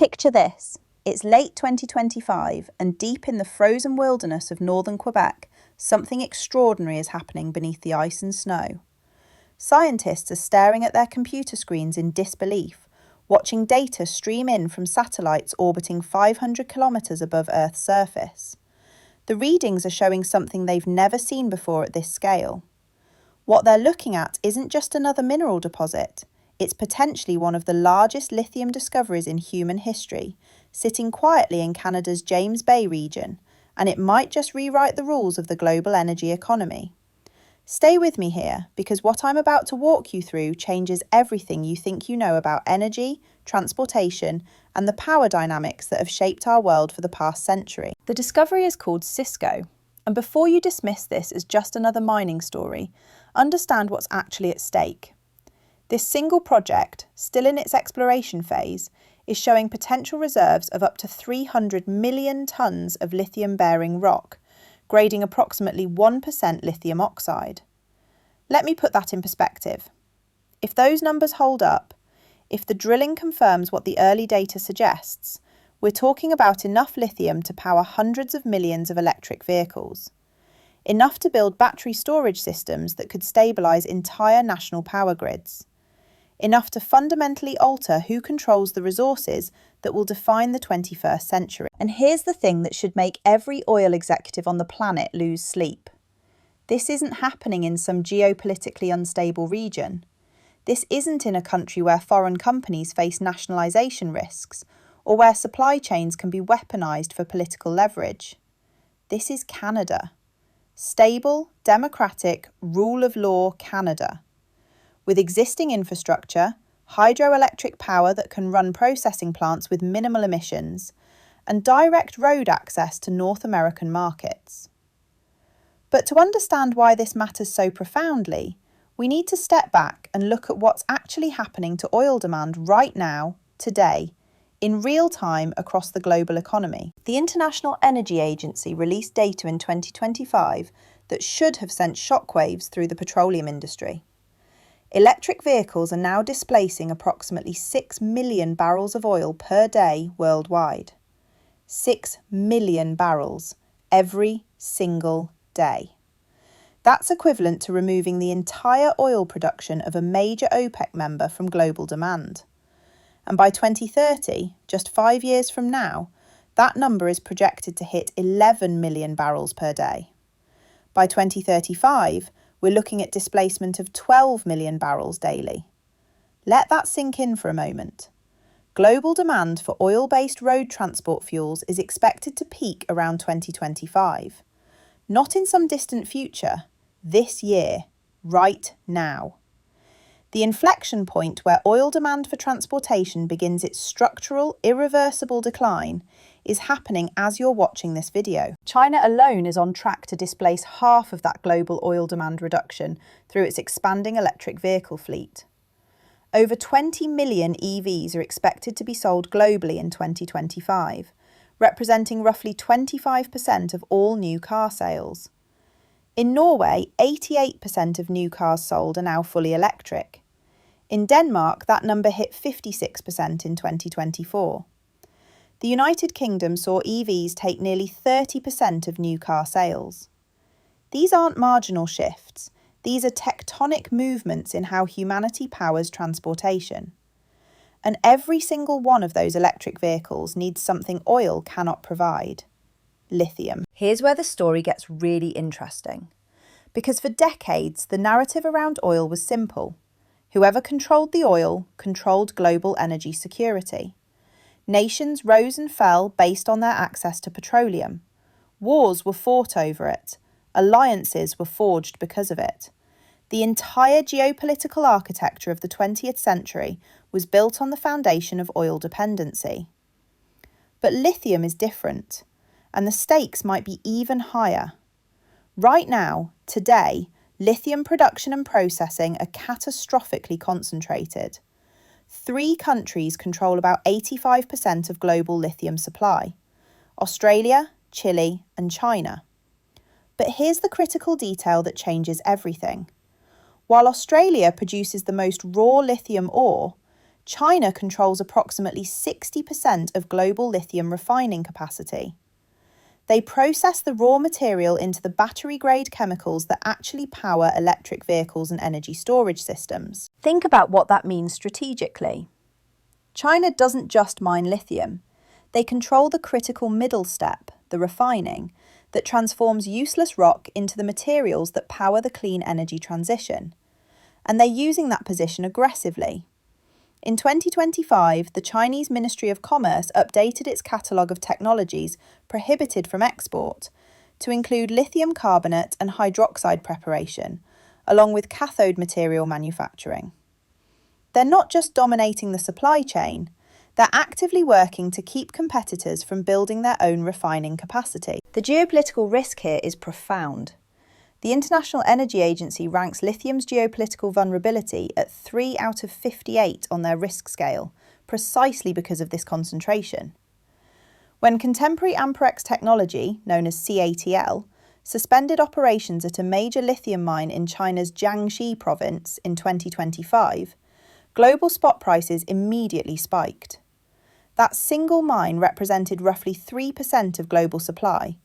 Picture this. It's late 2025 and deep in the frozen wilderness of northern Quebec, something extraordinary is happening beneath the ice and snow. Scientists are staring at their computer screens in disbelief, watching data stream in from satellites orbiting 500 kilometres above Earth's surface. The readings are showing something they've never seen before at this scale. What they're looking at isn't just another mineral deposit. It's potentially one of the largest lithium discoveries in human history, sitting quietly in Canada's James Bay region, and it might just rewrite the rules of the global energy economy. Stay with me here, because what I'm about to walk you through changes everything you think you know about energy, transportation, and the power dynamics that have shaped our world for the past century. The discovery is called Cisco, and before you dismiss this as just another mining story, understand what's actually at stake. This single project, still in its exploration phase, is showing potential reserves of up to 300 million tonnes of lithium-bearing rock, grading approximately 1% lithium oxide. Let me put that in perspective. If those numbers hold up, if the drilling confirms what the early data suggests, we're talking about enough lithium to power hundreds of millions of electric vehicles. Enough to build battery storage systems that could stabilise entire national power grids. Enough to fundamentally alter who controls the resources that will define the 21st century. And here's the thing that should make every oil executive on the planet lose sleep. This isn't happening in some geopolitically unstable region. This isn't in a country where foreign companies face nationalisation risks, or where supply chains can be weaponised for political leverage. This is Canada. Stable, democratic, rule of law Canada. With existing infrastructure, hydroelectric power that can run processing plants with minimal emissions, and direct road access to North American markets. But to understand why this matters so profoundly, we need to step back and look at what's actually happening to oil demand right now, today, in real time across the global economy. The International Energy Agency released data in 2025 that should have sent shockwaves through the petroleum industry. Electric vehicles are now displacing approximately 6 million barrels of oil per day worldwide. 6 million barrels every single day. That's equivalent to removing the entire oil production of a major OPEC member from global demand. And by 2030, just 5 years from now, that number is projected to hit 11 million barrels per day. By 2035, we're looking at displacement of 12 million barrels daily. Let that sink in for a moment. Global demand for oil-based road transport fuels is expected to peak around 2025. Not in some distant future, this year, right now. The inflection point where oil demand for transportation begins its structural, irreversible decline is happening as you're watching this video. China alone is on track to displace half of that global oil demand reduction through its expanding electric vehicle fleet. Over 20 million EVs are expected to be sold globally in 2025, representing roughly 25% of all new car sales. In Norway, 88% of new cars sold are now fully electric. In Denmark, that number hit 56% in 2024. The United Kingdom saw EVs take nearly 30% of new car sales. These aren't marginal shifts. These are tectonic movements in how humanity powers transportation. And every single one of those electric vehicles needs something oil cannot provide: lithium. Here's where the story gets really interesting. Because for decades, the narrative around oil was simple. Whoever controlled the oil controlled global energy security. Nations rose and fell based on their access to petroleum. Wars were fought over it. Alliances were forged because of it. The entire geopolitical architecture of the 20th century was built on the foundation of oil dependency. But lithium is different, and the stakes might be even higher. Right now, today, lithium production and processing are catastrophically concentrated. 3 countries control about 85% of global lithium supply: Australia, Chile, and China. But here's the critical detail that changes everything. While Australia produces the most raw lithium ore, China controls approximately 60% of global lithium refining capacity. They process the raw material into the battery-grade chemicals that actually power electric vehicles and energy storage systems. Think about what that means strategically. China doesn't just mine lithium. They control the critical middle step, the refining, that transforms useless rock into the materials that power the clean energy transition. And they're using that position aggressively. In 2025, the Chinese Ministry of Commerce updated its catalogue of technologies prohibited from export to include lithium carbonate and hydroxide preparation, along with cathode material manufacturing. They're not just dominating the supply chain, they're actively working to keep competitors from building their own refining capacity. The geopolitical risk here is profound. The International Energy Agency ranks lithium's geopolitical vulnerability at 3 out of 58 on their risk scale, precisely because of this concentration. When contemporary Amperex technology, known as CATL, suspended operations at a major lithium mine in China's Jiangxi province in 2025, global spot prices immediately spiked. That single mine represented roughly 3% of global supply,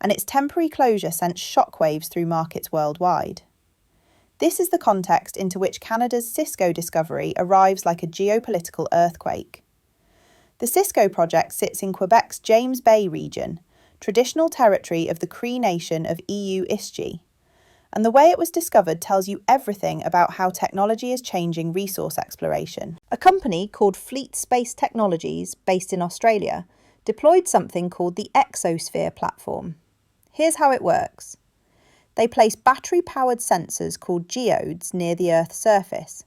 and its temporary closure sent shockwaves through markets worldwide. This is the context into which Canada's Cisco discovery arrives like a geopolitical earthquake. The Cisco project sits in Quebec's James Bay region, traditional territory of the Cree Nation of EU-Ishchi, and the way it was discovered tells you everything about how technology is changing resource exploration. A company called Fleet Space Technologies, based in Australia, deployed something called the Exosphere platform. Here's how it works. They place battery-powered sensors called geodes near the Earth's surface.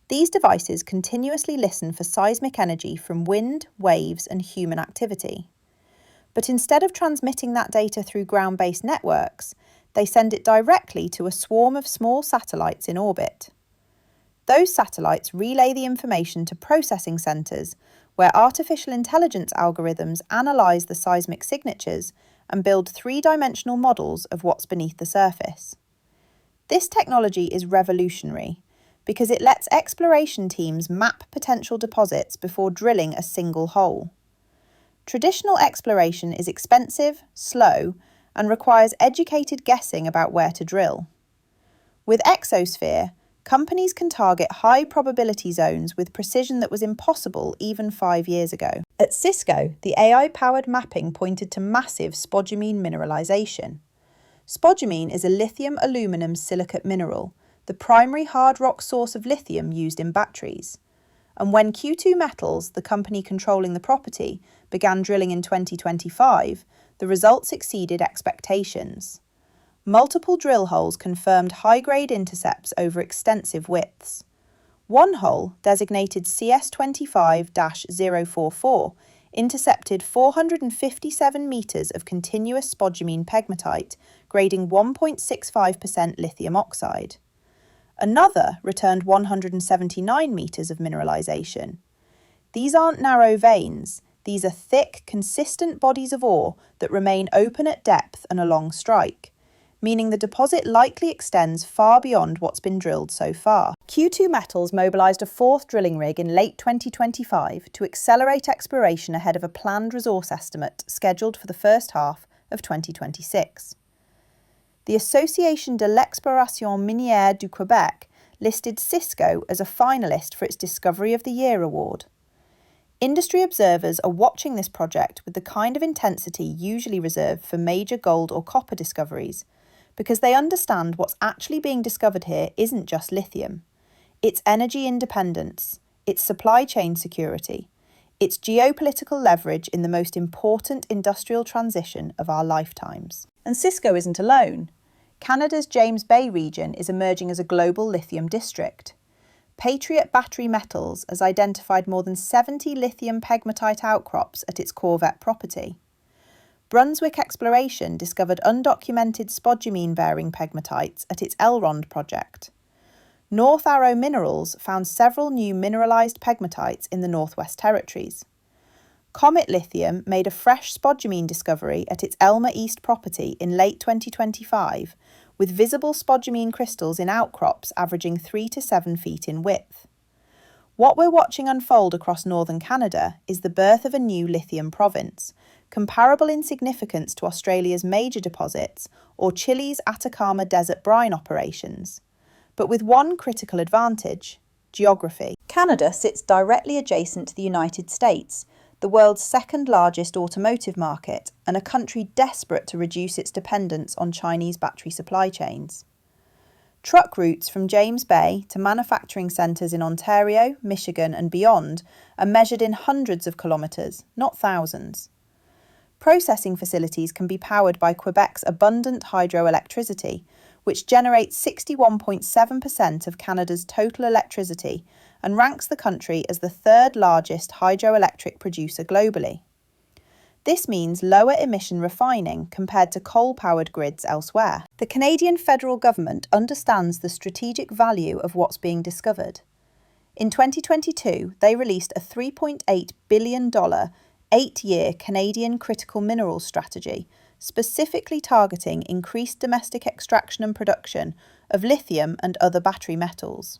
These devices continuously listen for seismic energy from wind, waves, and human activity. But instead of transmitting that data through ground-based networks, they send it directly to a swarm of small satellites in orbit. Those satellites relay the information to processing centres, where artificial intelligence algorithms analyse the seismic signatures and build three-dimensional models of what's beneath the surface. This technology is revolutionary because it lets exploration teams map potential deposits before drilling a single hole. Traditional exploration is expensive, slow, and requires educated guessing about where to drill. With Exosphere, companies can target high-probability zones with precision that was impossible even 5 years ago. At Cisco, the AI-powered mapping pointed to massive spodumene mineralization. Spodumene is a lithium-aluminum silicate mineral, the primary hard rock source of lithium used in batteries. And when Q2 Metals, the company controlling the property, began drilling in 2025, the results exceeded expectations. Multiple drill holes confirmed high-grade intercepts over extensive widths. One hole, designated CS25-044, intercepted 457 metres of continuous spodumene pegmatite, grading 1.65% lithium oxide. Another returned 179 metres of mineralisation. These aren't narrow veins, these are thick, consistent bodies of ore that remain open at depth and along strike, meaning the deposit likely extends far beyond what's been drilled so far. Q2 Metals mobilised a fourth drilling rig in late 2025 to accelerate exploration ahead of a planned resource estimate scheduled for the first half of 2026. The Association de l'Exploration Minière du Québec listed Cisco as a finalist for its Discovery of the Year award. Industry observers are watching this project with the kind of intensity usually reserved for major gold or copper discoveries, because they understand what's actually being discovered here isn't just lithium. It's energy independence, it's supply chain security, it's geopolitical leverage in the most important industrial transition of our lifetimes. And Cisco isn't alone. Canada's James Bay region is emerging as a global lithium district. Patriot Battery Metals has identified more than 70 lithium pegmatite outcrops at its Corvette property. Brunswick Exploration discovered undocumented spodumene-bearing pegmatites at its Elrond project. North Arrow Minerals found several new mineralised pegmatites in the Northwest Territories. Comet Lithium made a fresh spodumene discovery at its Elmer East property in late 2025, with visible spodumene crystals in outcrops averaging 3 to 7 feet in width. What we're watching unfold across northern Canada is the birth of a new lithium province, comparable in significance to Australia's major deposits or Chile's Atacama Desert brine operations, but with one critical advantage: geography. Canada sits directly adjacent to the United States, the world's second largest automotive market, and a country desperate to reduce its dependence on Chinese battery supply chains. Truck routes from James Bay to manufacturing centres in Ontario, Michigan and beyond are measured in hundreds of kilometres, not thousands. Processing facilities can be powered by Quebec's abundant hydroelectricity, which generates 61.7% of Canada's total electricity and ranks the country as the third largest hydroelectric producer globally. This means lower emission refining compared to coal-powered grids elsewhere. The Canadian federal government understands the strategic value of what's being discovered. In 2022, they released a $3.8 billion 8-year Canadian critical minerals strategy, specifically targeting increased domestic extraction and production of lithium and other battery metals.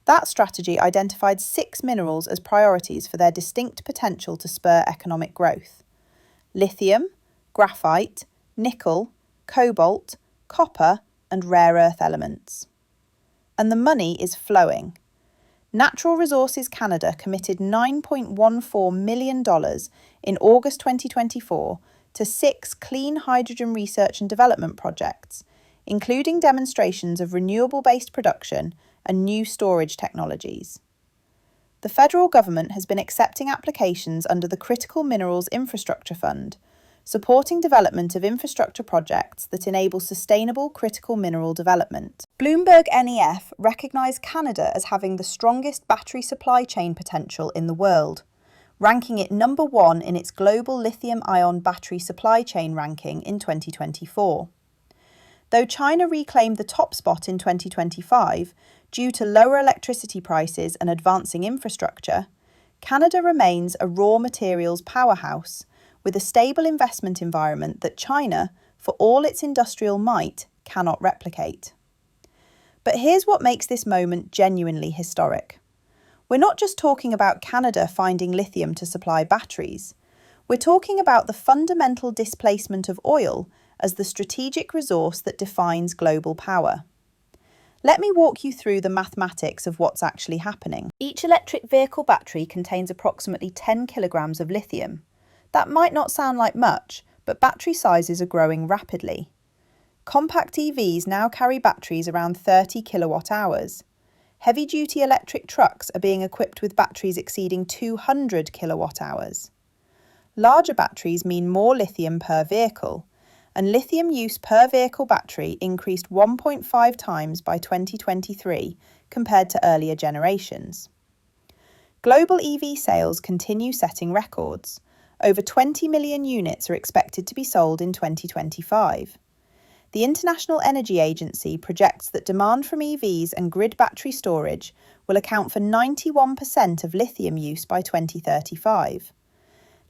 That strategy identified 6 minerals as priorities for their distinct potential to spur economic growth: lithium, graphite, nickel, cobalt, copper, and rare earth elements. And the money is flowing. Natural Resources Canada committed $9.14 million in August 2024 to 6 clean hydrogen research and development projects, including demonstrations of renewable-based production and new storage technologies. The federal government has been accepting applications under the Critical Minerals Infrastructure Fund, supporting development of infrastructure projects that enable sustainable critical mineral development. Bloomberg NEF recognised Canada as having the strongest battery supply chain potential in the world, ranking it number 1 in its global lithium-ion battery supply chain ranking in 2024. Though China reclaimed the top spot in 2025 due to lower electricity prices and advancing infrastructure, Canada remains a raw materials powerhouse with a stable investment environment that China, for all its industrial might, cannot replicate. But here's what makes this moment genuinely historic. We're not just talking about Canada finding lithium to supply batteries. We're talking about the fundamental displacement of oil as the strategic resource that defines global power. Let me walk you through the mathematics of what's actually happening. Each electric vehicle battery contains approximately 10 kilograms of lithium. That might not sound like much, but battery sizes are growing rapidly. Compact EVs now carry batteries around 30 kilowatt hours. Heavy-duty electric trucks are being equipped with batteries exceeding 200 kilowatt hours. Larger batteries mean more lithium per vehicle, and lithium use per vehicle battery increased 1.5 times by 2023 compared to earlier generations. Global EV sales continue setting records. Over 20 million units are expected to be sold in 2025. The International Energy Agency projects that demand from EVs and grid battery storage will account for 91% of lithium use by 2035.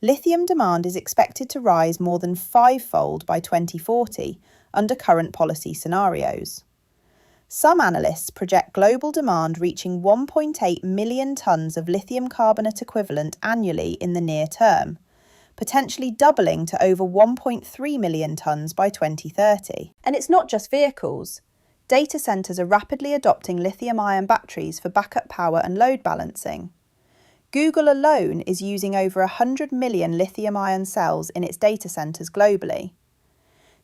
Lithium demand is expected to rise more than 5-fold by 2040 under current policy scenarios. Some analysts project global demand reaching 1.8 million tonnes of lithium carbonate equivalent annually in the near term, potentially doubling to over 1.3 million tonnes by 2030. And it's not just vehicles. Data centres are rapidly adopting lithium-ion batteries for backup power and load balancing. Google alone is using over 100 million lithium-ion cells in its data centres globally.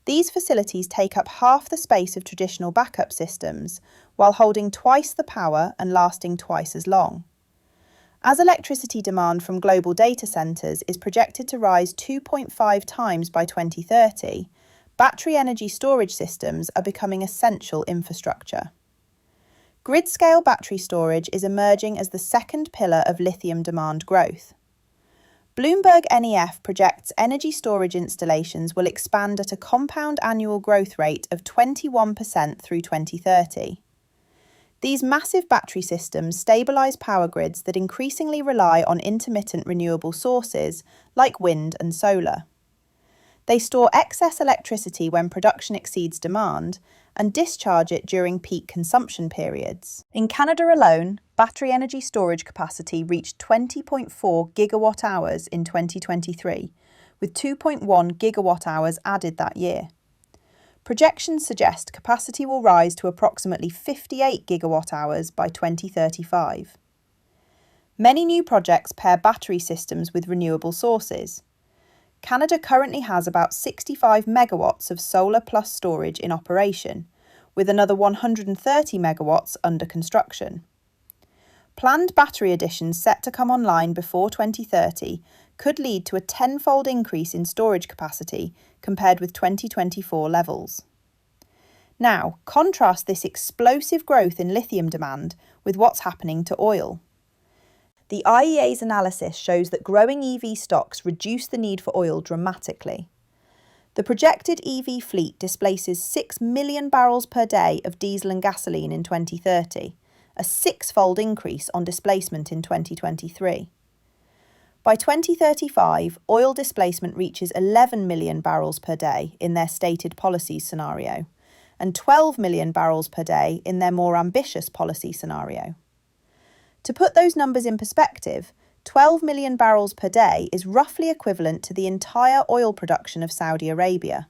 These facilities take up half the space of traditional backup systems, while holding twice the power and lasting twice as long. As electricity demand from global data centres is projected to rise 2.5 times by 2030, battery energy storage systems are becoming essential infrastructure. Grid-scale battery storage is emerging as the second pillar of lithium demand growth. Bloomberg NEF projects energy storage installations will expand at a compound annual growth rate of 21% through 2030. These massive battery systems stabilise power grids that increasingly rely on intermittent renewable sources like wind and solar. They store excess electricity when production exceeds demand and discharge it during peak consumption periods. In Canada alone, battery energy storage capacity reached 20.4 gigawatt hours in 2023, with 2.1 gigawatt hours added that year. Projections suggest capacity will rise to approximately 58 gigawatt hours by 2035. Many new projects pair battery systems with renewable sources. Canada currently has about 65 megawatts of solar plus storage in operation, with another 130 megawatts under construction. Planned battery additions set to come online before 2030 could lead to a tenfold increase in storage capacity compared with 2024 levels. Now, contrast this explosive growth in lithium demand with what's happening to oil. The IEA's analysis shows that growing EV stocks reduce the need for oil dramatically. The projected EV fleet displaces 6 million barrels per day of diesel and gasoline in 2030, a six-fold increase on displacement in 2023. By 2035, oil displacement reaches 11 million barrels per day in their stated policy scenario, and 12 million barrels per day in their more ambitious policy scenario. To put those numbers in perspective, 12 million barrels per day is roughly equivalent to the entire oil production of Saudi Arabia.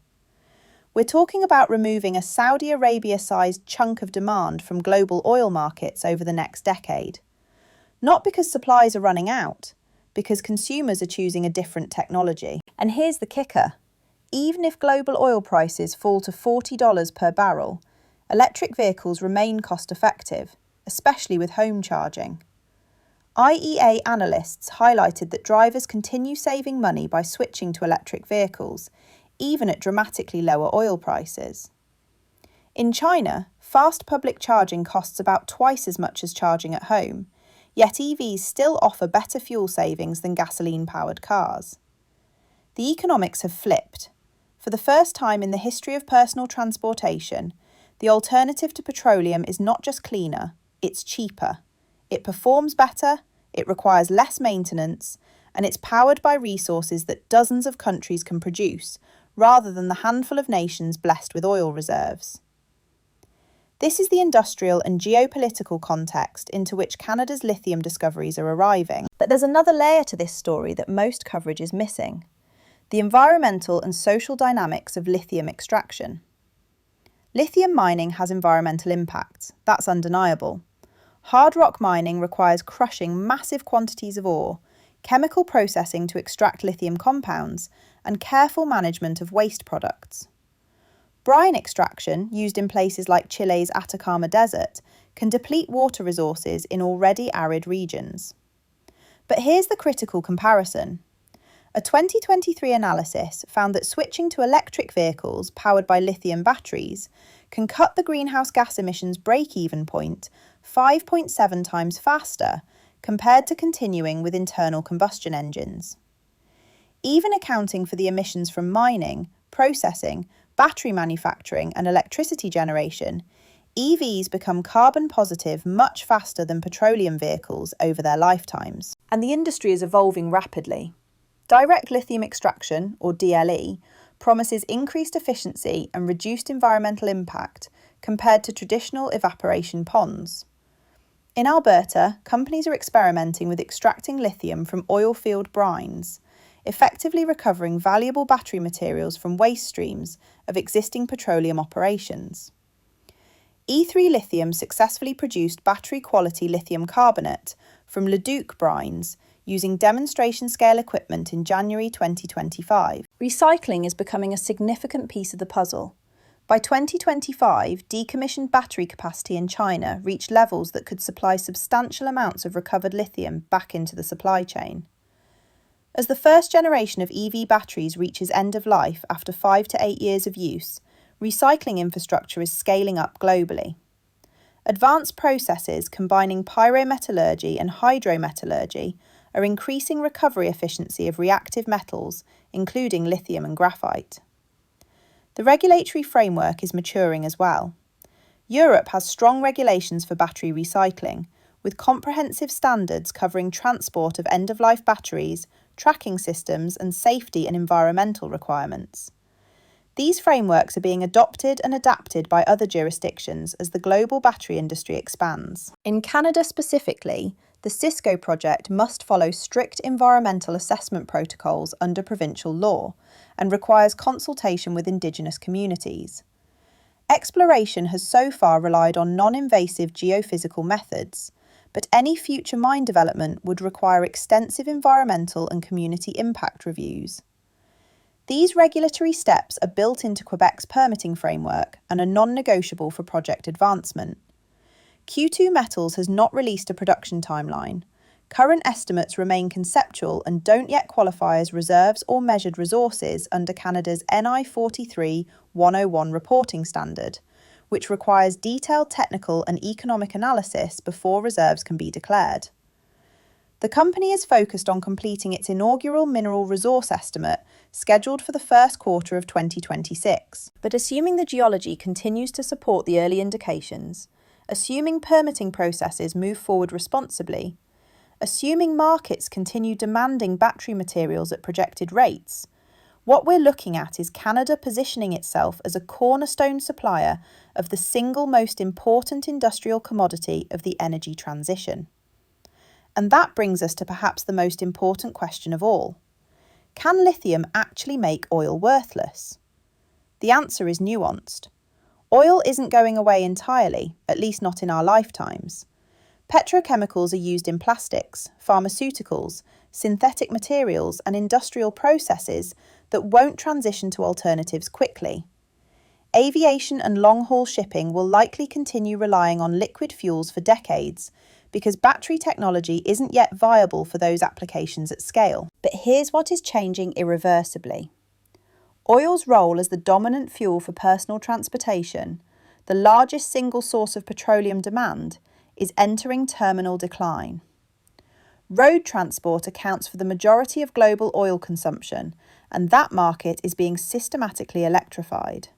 We're talking about removing a Saudi Arabia-sized chunk of demand from global oil markets over the next decade. Not because supplies are running out, because consumers are choosing a different technology. And here's the kicker. Even if global oil prices fall to $40 per barrel, electric vehicles remain cost-effective, especially with home charging. IEA analysts highlighted that drivers continue saving money by switching to electric vehicles, even at dramatically lower oil prices. In China, fast public charging costs about twice as much as charging at home, yet EVs still offer better fuel savings than gasoline-powered cars. The economics have flipped. For the first time in the history of personal transportation, the alternative to petroleum is not just cleaner, it's cheaper. It performs better, it requires less maintenance, and it's powered by resources that dozens of countries can produce, rather than the handful of nations blessed with oil reserves. This is the industrial and geopolitical context into which Canada's lithium discoveries are arriving. But there's another layer to this story that most coverage is missing: the environmental and social dynamics of lithium extraction. Lithium mining has environmental impacts, that's undeniable. Hard rock mining requires crushing massive quantities of ore, chemical processing to extract lithium compounds, and careful management of waste products. Brine extraction, used in places like Chile's Atacama Desert, can deplete water resources in already arid regions. But here's the critical comparison. A 2023 analysis found that switching to electric vehicles powered by lithium batteries can cut the greenhouse gas emissions break-even point 5.7 times faster compared to continuing with internal combustion engines. Even accounting for the emissions from mining, processing, battery manufacturing and electricity generation, EVs become carbon positive much faster than petroleum vehicles over their lifetimes. And the industry is evolving rapidly. Direct lithium extraction, or DLE, promises increased efficiency and reduced environmental impact compared to traditional evaporation ponds. In Alberta, companies are experimenting with extracting lithium from oil-field brines, effectively recovering valuable battery materials from waste streams of existing petroleum operations. E3 Lithium successfully produced battery-quality lithium carbonate from Leduc brines using demonstration-scale equipment in January 2025. Recycling is becoming a significant piece of the puzzle. By 2025, decommissioned battery capacity in China reached levels that could supply substantial amounts of recovered lithium back into the supply chain. As the first generation of EV batteries reaches end of life after 5 to 8 years of use, recycling infrastructure is scaling up globally. Advanced processes combining pyrometallurgy and hydrometallurgy are increasing recovery efficiency of reactive metals, including lithium and graphite. The regulatory framework is maturing as well. Europe has strong regulations for battery recycling, with comprehensive standards covering transport of end-of-life batteries, tracking systems, and safety and environmental requirements. These frameworks are being adopted and adapted by other jurisdictions as the global battery industry expands. In Canada specifically, the Cisco project must follow strict environmental assessment protocols under provincial law and requires consultation with Indigenous communities. Exploration has so far relied on non-invasive geophysical methods, but any future mine development would require extensive environmental and community impact reviews. These regulatory steps are built into Quebec's permitting framework and are non-negotiable for project advancement. Q2 Metals has not released a production timeline. Current estimates remain conceptual and don't yet qualify as reserves or measured resources under Canada's NI 43-101 reporting standard, which requires detailed technical and economic analysis before reserves can be declared. The company is focused on completing its inaugural mineral resource estimate, scheduled for the first quarter of 2026. But assuming the geology continues to support the early indications, assuming permitting processes move forward responsibly, assuming markets continue demanding battery materials at projected rates, what we're looking at is Canada positioning itself as a cornerstone supplier of the single most important industrial commodity of the energy transition. And that brings us to perhaps the most important question of all. Can lithium actually make oil worthless? The answer is nuanced. Oil isn't going away entirely, at least not in our lifetimes. Petrochemicals are used in plastics, pharmaceuticals, synthetic materials, and industrial processes that won't transition to alternatives quickly. Aviation and long-haul shipping will likely continue relying on liquid fuels for decades, because battery technology isn't yet viable for those applications at scale. But here's what is changing irreversibly. Oil's role as the dominant fuel for personal transportation, the largest single source of petroleum demand, is entering terminal decline. Road transport accounts for the majority of global oil consumption, and that market is being systematically electrified.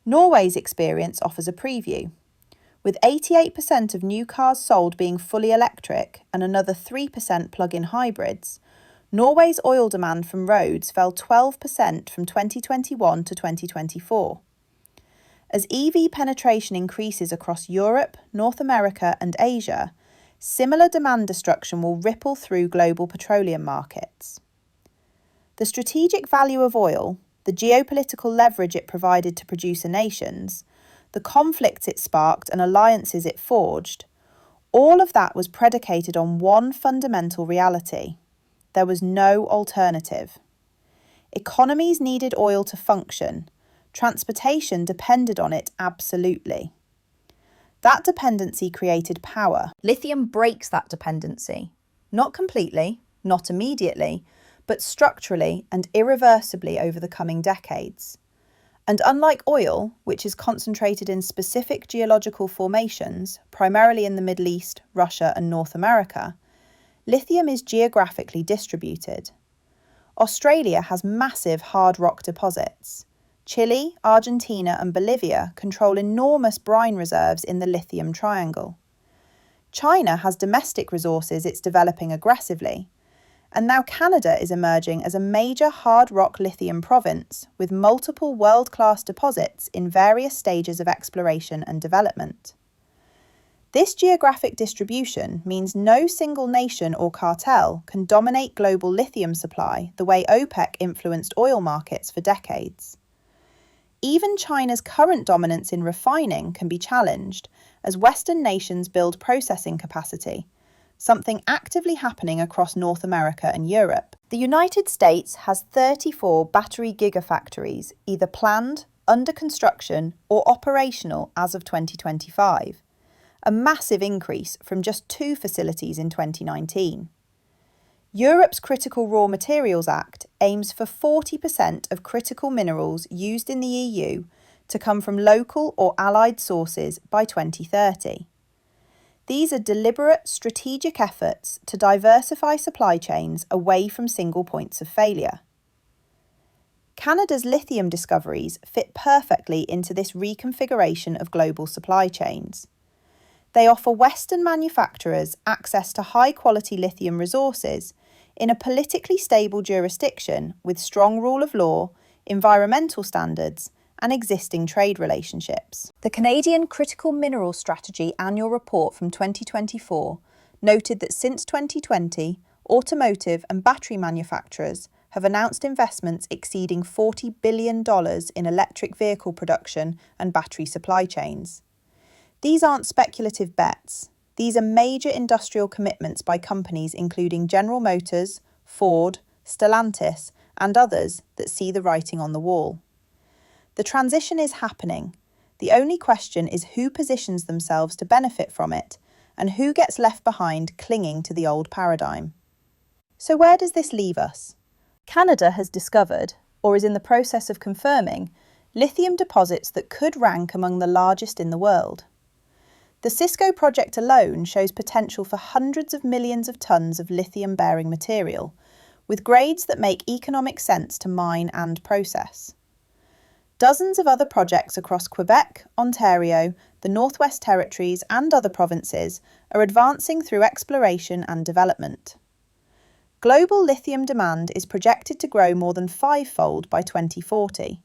Norway's experience offers a preview. With 88% of new cars sold being fully electric and another 3% plug-in hybrids, Norway's oil demand from roads fell 12% from 2021 to 2024. As EV penetration increases across Europe, North America, and Asia, similar demand destruction will ripple through global petroleum markets. The strategic value of oil, the geopolitical leverage it provided to producer nations, the conflicts it sparked and alliances it forged, all of that was predicated on one fundamental reality. There was no alternative. Economies needed oil to function. Transportation depended on it absolutely. That dependency created power. Lithium breaks that dependency. Not completely, not immediately, but structurally and irreversibly over the coming decades. And unlike oil, which is concentrated in specific geological formations, primarily in the Middle East, Russia, and North America, lithium is geographically distributed. Australia has massive hard rock deposits. Chile, Argentina, and Bolivia control enormous brine reserves in the lithium triangle. China has domestic resources it's developing aggressively. And now Canada is emerging as a major hard rock lithium province with multiple world-class deposits in various stages of exploration and development. This geographic distribution means no single nation or cartel can dominate global lithium supply the way OPEC influenced oil markets for decades. Even China's current dominance in refining can be challenged as Western nations build processing capacity, something actively happening across North America and Europe. The United States has 34 battery gigafactories, either planned, under construction, or operational as of 2025, a massive increase from just 2 facilities in 2019. Europe's Critical Raw Materials Act aims for 40% of critical minerals used in the EU to come from local or allied sources by 2030. These are deliberate, strategic efforts to diversify supply chains away from single points of failure. Canada's lithium discoveries fit perfectly into this reconfiguration of global supply chains. They offer Western manufacturers access to high-quality lithium resources in a politically stable jurisdiction with strong rule of law, environmental standards, and existing trade relationships. The Canadian Critical Minerals Strategy Annual Report from 2024 noted that since 2020, automotive and battery manufacturers have announced investments exceeding $40 billion in electric vehicle production and battery supply chains. These aren't speculative bets. These are major industrial commitments by companies including General Motors, Ford, Stellantis, and others that see the writing on the wall. The transition is happening. The only question is who positions themselves to benefit from it, and who gets left behind clinging to the old paradigm. So where does this leave us? Canada has discovered, or is in the process of confirming, lithium deposits that could rank among the largest in the world. The Cisco project alone shows potential for hundreds of millions of tonnes of lithium-bearing material, with grades that make economic sense to mine and process. Dozens of other projects across Quebec, Ontario, the Northwest Territories and other provinces are advancing through exploration and development. Global lithium demand is projected to grow more than fivefold by 2040,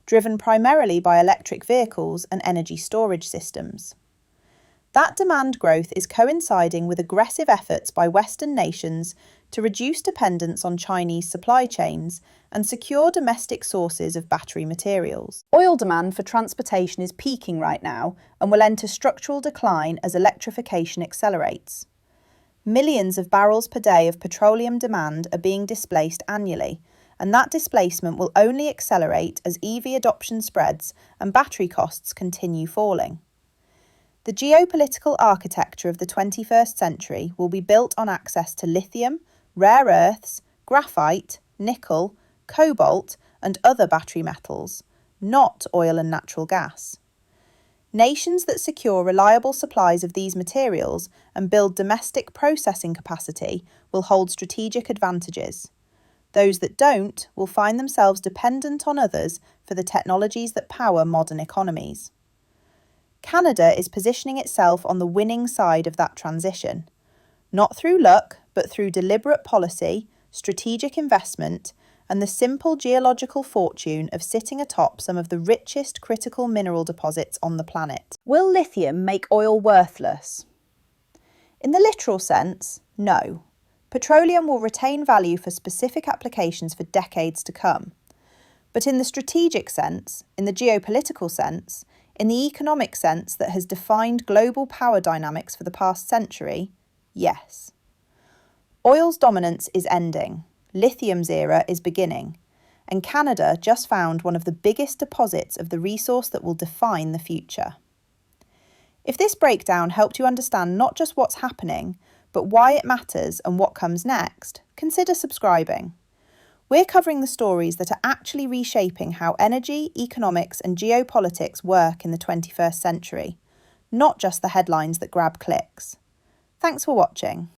driven primarily by electric vehicles and energy storage systems. That demand growth is coinciding with aggressive efforts by Western nations to reduce dependence on Chinese supply chains and secure domestic sources of battery materials. Oil demand for transportation is peaking right now and will enter structural decline as electrification accelerates. Millions of barrels per day of petroleum demand are being displaced annually, and that displacement will only accelerate as EV adoption spreads and battery costs continue falling. The geopolitical architecture of the 21st century will be built on access to lithium, rare earths, graphite, nickel, cobalt, and other battery metals, not oil and natural gas. Nations that secure reliable supplies of these materials and build domestic processing capacity will hold strategic advantages. Those that don't will find themselves dependent on others for the technologies that power modern economies. Canada is positioning itself on the winning side of that transition, not through luck, but through deliberate policy, strategic investment, and the simple geological fortune of sitting atop some of the richest critical mineral deposits on the planet. Will lithium make oil worthless? In the literal sense, no. Petroleum will retain value for specific applications for decades to come. But in the strategic sense, in the geopolitical sense, in the economic sense that has defined global power dynamics for the past century, yes. Oil's dominance is ending, lithium's era is beginning, and Canada just found one of the biggest deposits of the resource that will define the future. If this breakdown helped you understand not just what's happening, but why it matters and what comes next, consider subscribing. We're covering the stories that are actually reshaping how energy, economics, and geopolitics work in the 21st century, not just the headlines that grab clicks. Thanks for watching.